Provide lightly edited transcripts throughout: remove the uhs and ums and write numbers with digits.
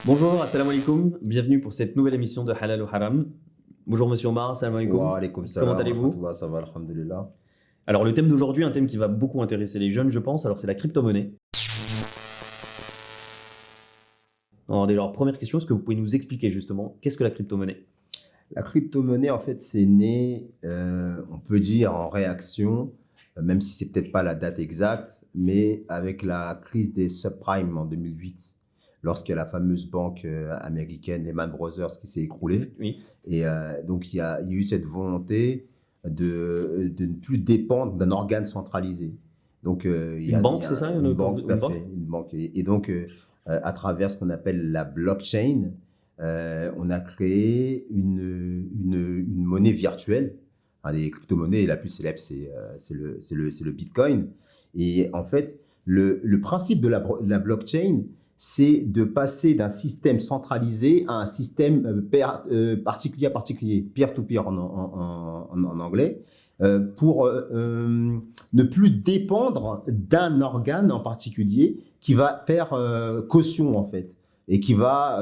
Bonjour, assalamu alaikum, bienvenue pour cette nouvelle émission de Halal ou Haram. Bonjour Monsieur Omar, assalamu alaikum. Wa alaykoum Comment salam wa allez-vous? rahmatullah, ça va, alhamdulillah. Alors le thème d'aujourd'hui, un thème qui va beaucoup intéresser les jeunes, je pense, alors c'est la crypto-monnaie. Alors déjà, première question, est-ce que vous pouvez nous expliquer justement qu'est-ce que la crypto-monnaie? La crypto-monnaie, en fait, c'est né, on peut dire, en réaction, même si c'est peut-être pas la date exacte, mais avec la crise des subprimes en 2008, lorsqu'il y a la fameuse banque américaine Lehman Brothers qui s'est écroulée. Oui. Et donc, il y a eu cette volonté de ne plus dépendre d'un organe centralisé. Donc, Une banque, c'est ça? une banque, tout à Une banque? fait, une banque. Et donc, à travers ce qu'on appelle la blockchain, on a créé une monnaie virtuelle. Un des crypto-monnaies la plus célèbre, c'est le Bitcoin. Et en fait, le principe de la blockchain, c'est de passer d'un système centralisé à un système particulier à particulier, peer-to-peer en anglais, pour ne plus dépendre d'un organe en particulier qui va faire caution en fait et qui va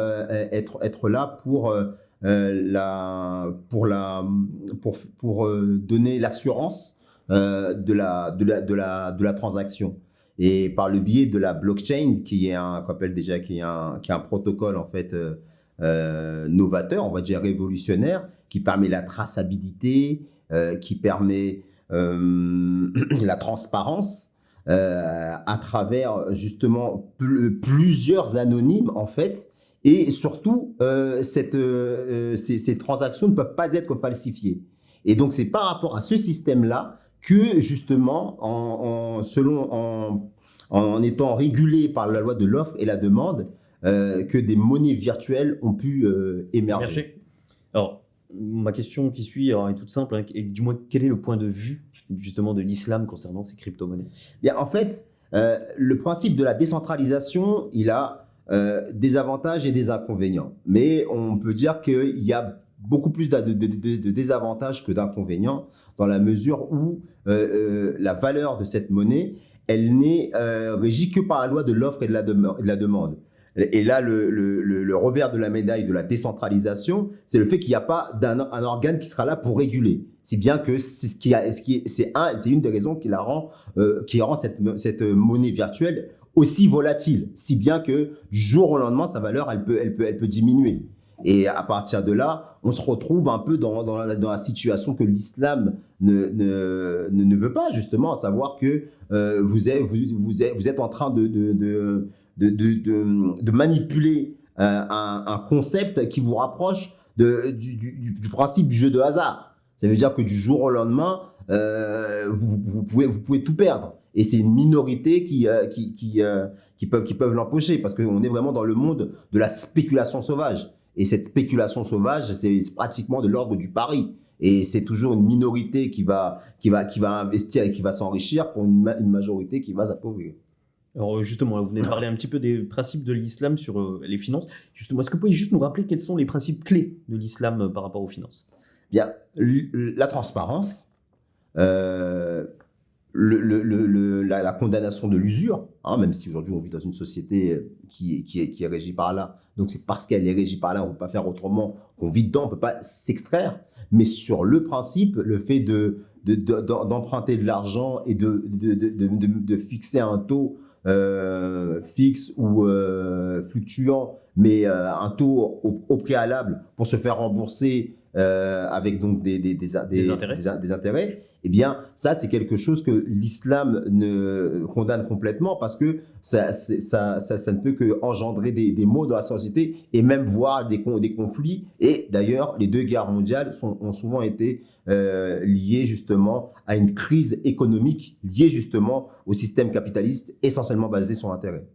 être là pour donner l'assurance de la transaction. Et par le biais de la blockchain, qui est un protocole en fait novateur, on va dire révolutionnaire, qui permet la traçabilité, qui permet la transparence à travers justement plusieurs anonymes en fait. Et surtout, ces transactions ne peuvent pas être falsifiées. Et donc, c'est par rapport à ce système-là que justement, en étant régulé par la loi de l'offre et la demande, que des monnaies virtuelles ont pu émerger. Alors, ma question qui suit est toute simple, hein, et du moins, quel est le point de vue justement de l'islam concernant ces crypto-monnaies? Bien, en fait, le principe de la décentralisation, il a des avantages et des inconvénients. Mais on peut dire qu'il y a beaucoup plus de désavantages que d'inconvénients dans la mesure où la valeur de cette monnaie, elle n'est régie que par la loi de l'offre et de la demande. Et là, le revers de la médaille de la décentralisation, c'est le fait qu'il n'y a pas un organe qui sera là pour réguler. Si bien que c'est une des raisons qui rend cette monnaie virtuelle aussi volatile, si bien que du jour au lendemain, sa valeur, elle peut diminuer. Et à partir de là, on se retrouve un peu dans la situation que l'islam ne veut pas, justement, à savoir que vous êtes en train de manipuler un concept qui vous rapproche du principe du jeu de hasard. Ça veut dire que du jour au lendemain, vous pouvez tout perdre. Et c'est une minorité qui peuvent l'empocher parce qu'on est vraiment dans le monde de la spéculation sauvage. Et cette spéculation sauvage, c'est pratiquement de l'ordre du pari. Et c'est toujours une minorité qui va investir et qui va s'enrichir pour une majorité qui va s'appauvrir. Alors justement, vous venez de parler un petit peu des principes de l'islam sur les finances. Justement, est-ce que vous pouvez juste nous rappeler quels sont les principes clés de l'islam par rapport aux finances? Bien, la transparence, la condamnation de l'usure, hein, même si aujourd'hui on vit dans une société qui est régie par là. Donc c'est parce qu'elle est régie par là, on ne peut pas faire autrement, qu'on vit dedans, on ne peut pas s'extraire. Mais sur le principe, le fait d'emprunter de l'argent et de fixer un taux fixe ou fluctuant, mais un taux au préalable pour se faire rembourser avec donc des intérêts, eh bien, ça, c'est quelque chose que l'islam condamne complètement parce que ça ne peut qu'engendrer des maux dans la société et même voir des conflits. Et d'ailleurs, les deux guerres mondiales ont souvent été liées justement à une crise économique liée justement au système capitaliste essentiellement basé sur l'intérêt.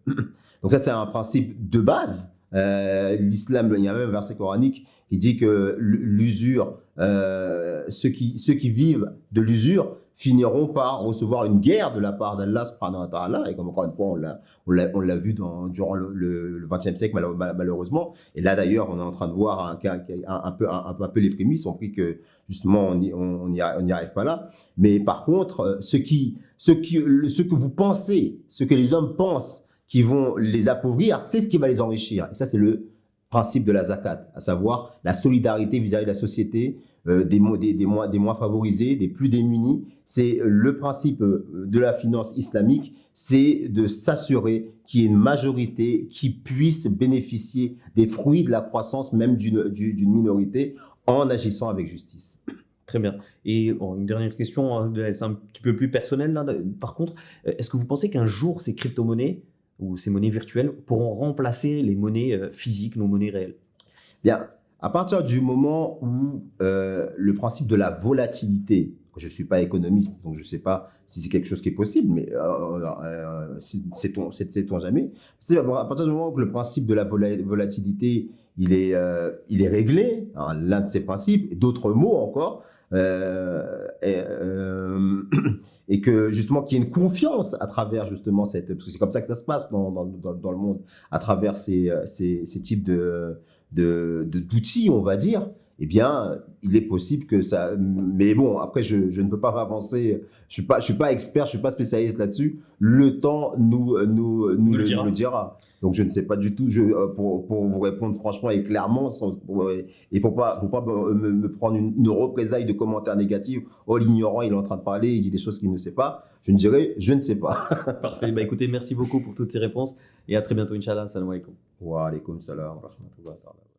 Donc ça, c'est un principe de base. L'islam, il y a même un verset coranique qui dit que l'usure, ceux qui vivent de l'usure finiront par recevoir une guerre de la part d'Allah subhanahu wa ta'ala. Et comme encore une fois, on l'a vu durant le XXe siècle malheureusement. Et là d'ailleurs, on est en train de voir un peu les prémices, on prie que justement on n'y arrive pas là. Mais par contre, ce que vous pensez, ce que les hommes pensent qui vont les appauvrir, c'est ce qui va les enrichir. Et ça, c'est le principe de la zakat, à savoir la solidarité vis-à-vis de la société, des moins favorisés, des plus démunis. C'est le principe de la finance islamique, c'est de s'assurer qu'il y ait une majorité qui puisse bénéficier des fruits de la croissance même d'une minorité en agissant avec justice. Très bien. Et une dernière question, hein, c'est un petit peu plus personnel là. Par contre, est-ce que vous pensez qu'un jour ces crypto-monnaies ou ces monnaies virtuelles pourront remplacer les monnaies physiques, nos monnaies réelles? Bien, à partir du moment où le principe de la volatilité, je ne suis pas économiste, donc je ne sais pas si c'est quelque chose qui est possible, mais sait-on jamais. C'est à partir du moment où le principe de la volatilité, il est réglé, hein, l'un de ces principes, et d'autres mots encore, et que justement qu'il y ait une confiance à travers justement parce que c'est comme ça que ça se passe dans le monde, à travers ces types d'outils, on va dire, eh bien, il est possible que ça... Mais bon, après, je ne peux pas m'avancer. Je suis pas expert, je suis pas spécialiste là-dessus. Le temps nous le dira. Donc, je ne sais pas du tout. Pour vous répondre franchement et clairement, et pour pas me prendre une représailles de commentaires négatifs. Oh, l'ignorant, il est en train de parler, il dit des choses qu'il ne sait pas. Je ne dirais, je ne sais pas. Parfait. Bah, écoutez, merci beaucoup pour toutes ces réponses et à très bientôt, Inch'Allah. Salam alaikum. Wa alaikum salam wa rahmatullahi wa barakatuh.